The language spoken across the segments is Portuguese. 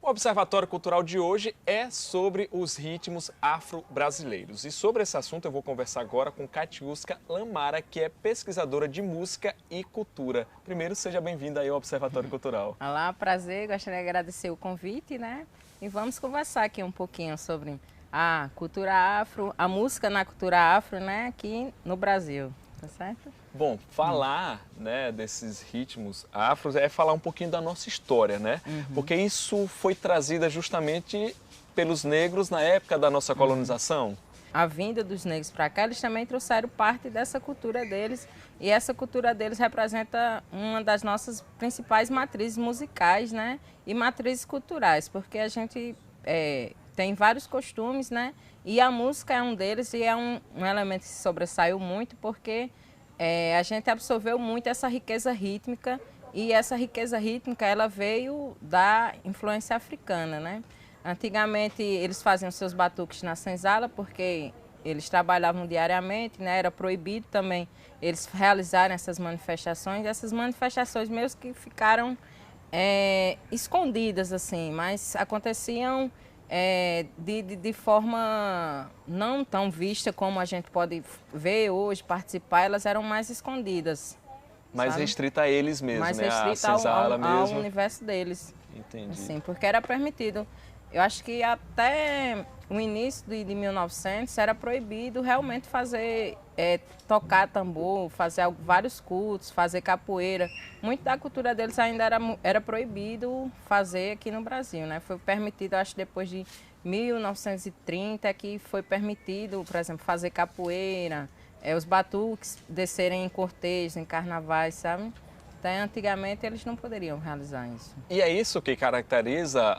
O Observatório Cultural de hoje é sobre os ritmos afro-brasileiros. E sobre esse assunto eu vou conversar agora com Katiuska Lamara, que é pesquisadora de música e cultura. Primeiro, seja bem-vinda aí ao Observatório Cultural. Olá, prazer, gostaria de agradecer o convite, né? E vamos conversar aqui um pouquinho sobre a cultura afro, a música na cultura afro, né, aqui no Brasil, tá certo? Bom, falar desses ritmos afros é falar um pouquinho da nossa história, né? Porque isso foi trazida justamente pelos negros na época da nossa colonização. A vinda dos negros para cá, eles também trouxeram parte dessa cultura deles, e essa cultura deles representa uma das nossas principais matrizes musicais, né? E matrizes culturais, porque a gente tem vários costumes, né? E a música é um deles, e é um elemento que se sobressaiu muito, porque a gente absorveu muito essa riqueza rítmica, e essa riqueza rítmica ela veio da influência africana, né? Antigamente eles faziam seus batuques na senzala porque eles trabalhavam diariamente, né? Era proibido também eles realizarem essas manifestações. Essas manifestações mesmo que ficaram escondidas assim, mas aconteciam de forma não tão vista como a gente pode ver hoje, participar, elas eram mais escondidas. Mais sabe? restrita a eles mesmo, Mais né? A restrita ao senzala mesmo. universo deles. Entendi. Assim, porque era permitido. Eu acho que até o início de 1900 era proibido realmente fazer, tocar tambor, fazer vários cultos, fazer capoeira. Muito da cultura deles ainda era proibido fazer aqui no Brasil, né? Foi permitido, acho que depois de 1930 que foi permitido, por exemplo, fazer capoeira, os batuques descerem em cortejos, em carnavais, sabe? Então, antigamente eles não poderiam realizar isso. E é isso que caracteriza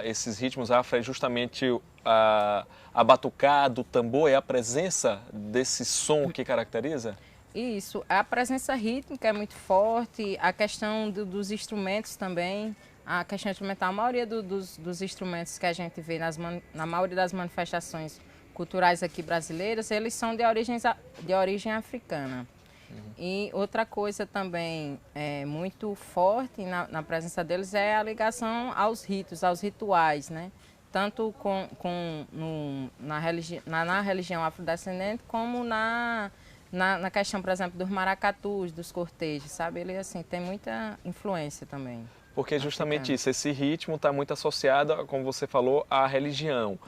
esses ritmos afro, é justamente a batucada, o tambor, é a presença desse som que caracteriza? Isso, a presença rítmica é muito forte, a questão dos instrumentos também, a questão instrumental, a maioria dos instrumentos que a gente vê na maioria das manifestações culturais aqui brasileiras, eles são de origem africana. E outra coisa também muito forte na presença deles é a ligação aos ritos, aos rituais, né? Tanto na religião afrodescendente como na questão, por exemplo, dos maracatus, dos cortejos, sabe? Ele assim, tem muita influência também. Porque justamente isso, esse ritmo está muito associado, como você falou, à religião.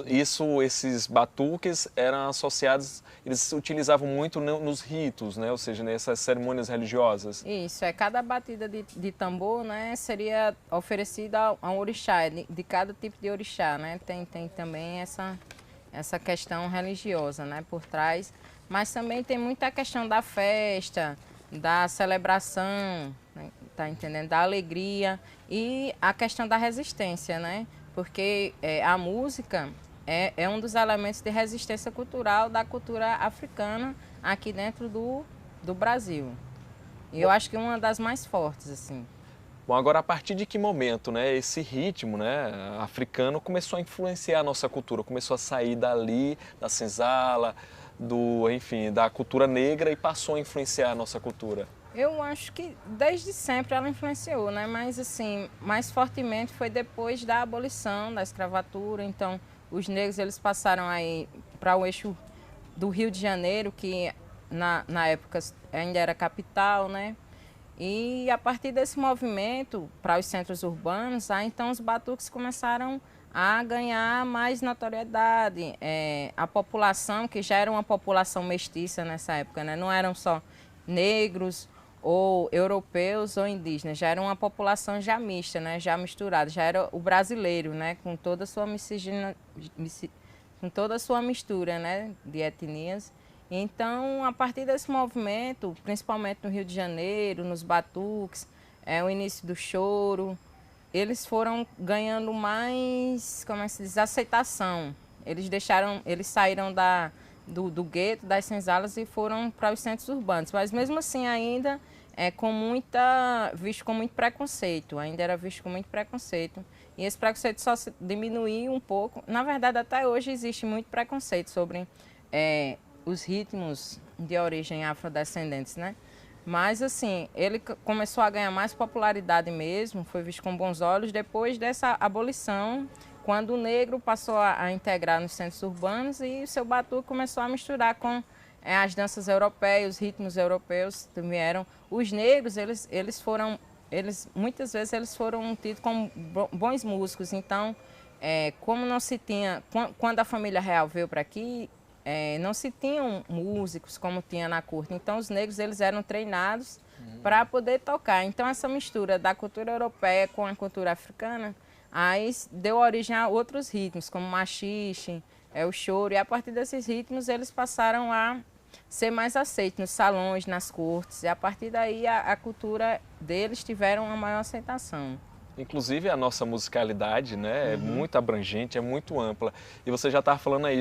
Esses batuques eram associados, eles utilizavam muito nos ritos, né? Ou seja, nessas cerimônias religiosas. Isso, cada batida de tambor, né, seria oferecida a um orixá, de cada tipo de orixá, né? Tem também essa questão religiosa, né, por trás. Mas também tem muita questão da festa, da celebração, né, tá entendendo? Da alegria e a questão da resistência, né? Porque a música é um dos elementos de resistência cultural da cultura africana aqui dentro do Brasil. E eu acho que uma das mais fortes, assim. Bom, agora a partir de que momento, né, esse ritmo, né, africano começou a influenciar a nossa cultura, começou a sair dali, da senzala, enfim, da cultura negra e passou a influenciar a nossa cultura? Eu acho que desde sempre ela influenciou, né? Mas assim, mais fortemente foi depois da abolição da escravatura. Então, os negros eles passaram aí para o eixo do Rio de Janeiro, que na época ainda era capital, né? E a partir desse movimento para os centros urbanos, aí então os batuques começaram a ganhar mais notoriedade. A população, que já era uma população mestiça nessa época, né? Não eram só negros ou europeus ou indígenas, já era uma população já mista, né? Já misturada, já era o brasileiro, né? Com toda a sua com toda a sua mistura, né? De etnias. Então, a partir desse movimento, principalmente no Rio de Janeiro, nos batuques, o início do choro, eles foram ganhando mais, como é que se diz, aceitação. Eles saíram do gueto, das senzalas e foram para os centros urbanos. Mas mesmo assim ainda visto com muito preconceito, ainda era visto com muito preconceito. E esse preconceito só se diminuiu um pouco. Na verdade, até hoje existe muito preconceito sobre os ritmos de origem afrodescendentes, né? Mas assim, ele começou a ganhar mais popularidade mesmo, foi visto com bons olhos depois dessa abolição, quando o negro passou a integrar nos centros urbanos e o seu batuque começou a misturar com as danças europeias, os ritmos europeus que vieram. Os negros, muitas vezes eles foram tidos como bons músicos. Então, como não se tinha, quando a família real veio para aqui, não se tinham músicos como tinha na corte. Então, os negros eles eram treinados para poder tocar. Então, essa mistura da cultura europeia com a cultura africana, aí deu origem a outros ritmos, como o machixe, o choro. E a partir desses ritmos, eles passaram a ser mais aceitos nos salões, nas cortes. E a partir daí, a cultura deles tiveram uma maior aceitação. Inclusive a nossa musicalidade, né, é muito abrangente, é muito ampla. E você já estava falando aí,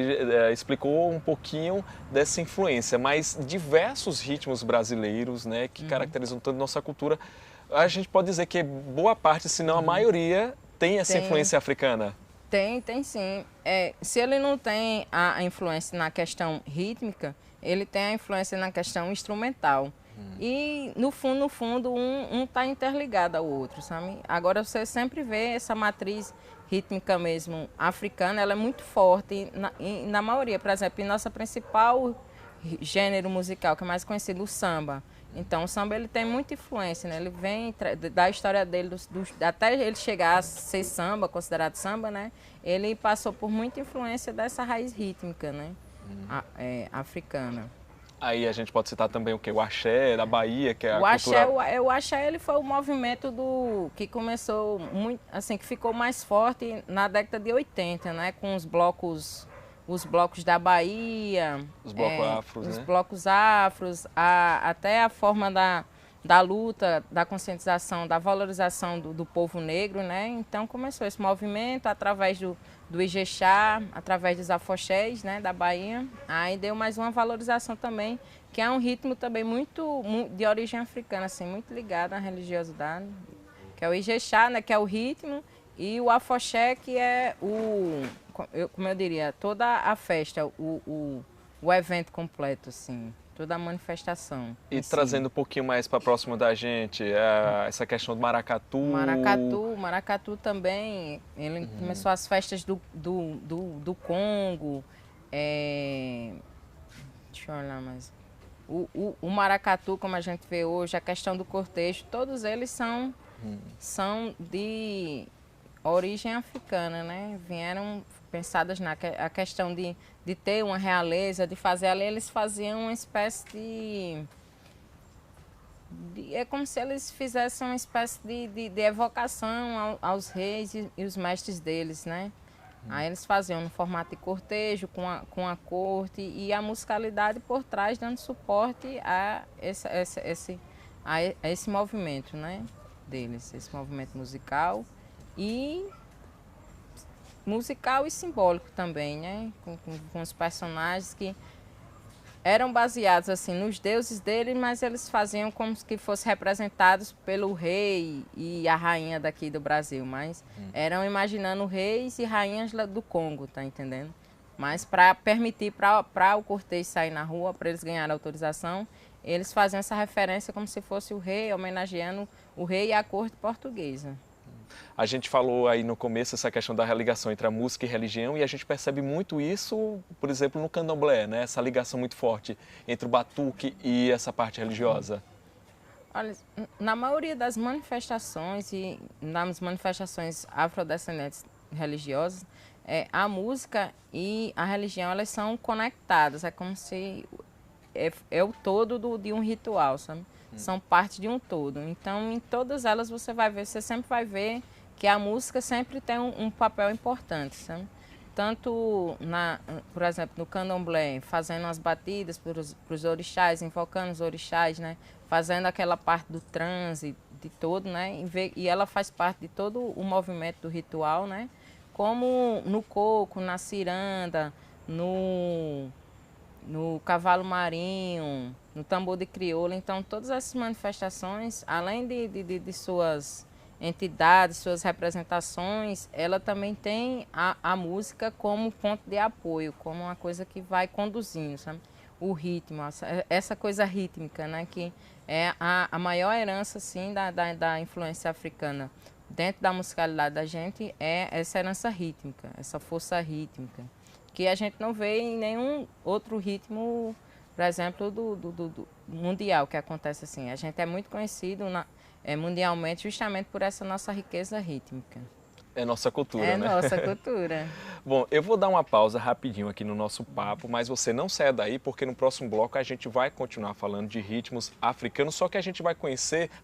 explicou um pouquinho dessa influência, mas diversos ritmos brasileiros, né, que caracterizam tanto nossa cultura, a gente pode dizer que boa parte, se não a maioria, tem essa influência africana. Tem sim. Se ele não tem a influência na questão rítmica, ele tem a influência na questão instrumental. E, no fundo, um está interligado ao outro, sabe? Agora, você sempre vê essa matriz rítmica mesmo africana, ela é muito forte na maioria. Por exemplo, em nossa principal gênero musical, que é mais conhecido, o samba. Então, o samba ele tem muita influência, né? Ele vem da história dele, até ele chegar a ser samba, considerado samba, né? Ele passou por muita influência dessa raiz rítmica, né? Africana. Aí a gente pode citar também o que? O axé da Bahia, que é a cultura... O axé ele foi o movimento que começou muito, assim, que ficou mais forte na década de 80, né? Com os blocos da Bahia, os blocos afros, os né? blocos afros, até a forma da luta, da conscientização, da valorização do povo negro, né? Então começou esse movimento através do Ijexá, através dos afoxés, né, da Bahia. Aí deu mais uma valorização também, que é um ritmo também muito de origem africana, assim, muito ligado à religiosidade, que é o Ijexá, né, que é o ritmo, e o afoxé, que é como eu diria, toda a festa, o evento completo, assim. Toda a manifestação. E trazendo um pouquinho mais para próximo da gente, essa questão do maracatu. Maracatu também, ele começou as festas do Congo. Deixa eu olhar mais. O maracatu, como a gente vê hoje, a questão do cortejo, todos eles são de origem africana, né? Vieram pensadas a questão de ter uma realeza, de fazer ali, eles faziam uma espécie é como se eles fizessem uma espécie de evocação aos reis e os mestres deles, né? Aí eles faziam no formato de cortejo, com a corte e a musicalidade por trás, dando suporte a esse movimento, né? Deles, esse movimento musical e simbólico também, né? Com os personagens que eram baseados assim nos deuses dele, mas eles faziam como se fossem representados pelo rei e a rainha daqui do Brasil, mas eram imaginando reis e rainhas do Congo, tá entendendo? Mas para permitir para o cortejo sair na rua, para eles ganharem autorização, eles faziam essa referência como se fosse o rei, homenageando o rei e a corte portuguesa. A gente falou aí no começo essa questão da ligação entre a música e a religião e a gente percebe muito isso, por exemplo, no candomblé, né? Essa ligação muito forte entre o batuque e essa parte religiosa. Olha, na maioria das manifestações e nas manifestações afrodescendentes religiosas, a música e a religião elas são conectadas, é como se é o todo de um ritual, sabe? São parte de um todo. Então, em todas elas você sempre vai ver que a música sempre tem um papel importante, sabe? Tanto, por exemplo, no candomblé, fazendo as batidas para os orixás, invocando os orixás, né? Fazendo aquela parte do transe, de todo, né? E ela faz parte de todo o movimento do ritual, né? Como no coco, na ciranda, no cavalo marinho, no tambor de crioula. Então, todas essas manifestações, além de suas entidades, suas representações, ela também tem a música como ponto de apoio, como uma coisa que vai conduzindo, sabe? o ritmo, essa coisa rítmica, né? Que é a maior herança, assim, da influência africana. Dentro da musicalidade da gente é essa herança rítmica, essa força rítmica, que a gente não vê em nenhum outro ritmo, por exemplo, do mundial, que acontece assim. A gente é muito conhecido mundialmente justamente por essa nossa riqueza rítmica. É nossa cultura, É né? nossa cultura. Bom, eu vou dar uma pausa rapidinho aqui no nosso papo, mas você não saia daí, porque no próximo bloco a gente vai continuar falando de ritmos africanos, só que a gente vai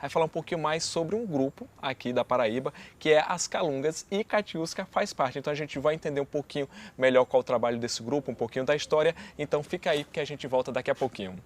falar um pouquinho mais sobre um grupo aqui da Paraíba, que é as Calungas, e Catiusca faz parte. Então a gente vai entender um pouquinho melhor qual é o trabalho desse grupo, um pouquinho da história. Então fica aí, porque a gente volta daqui a pouquinho.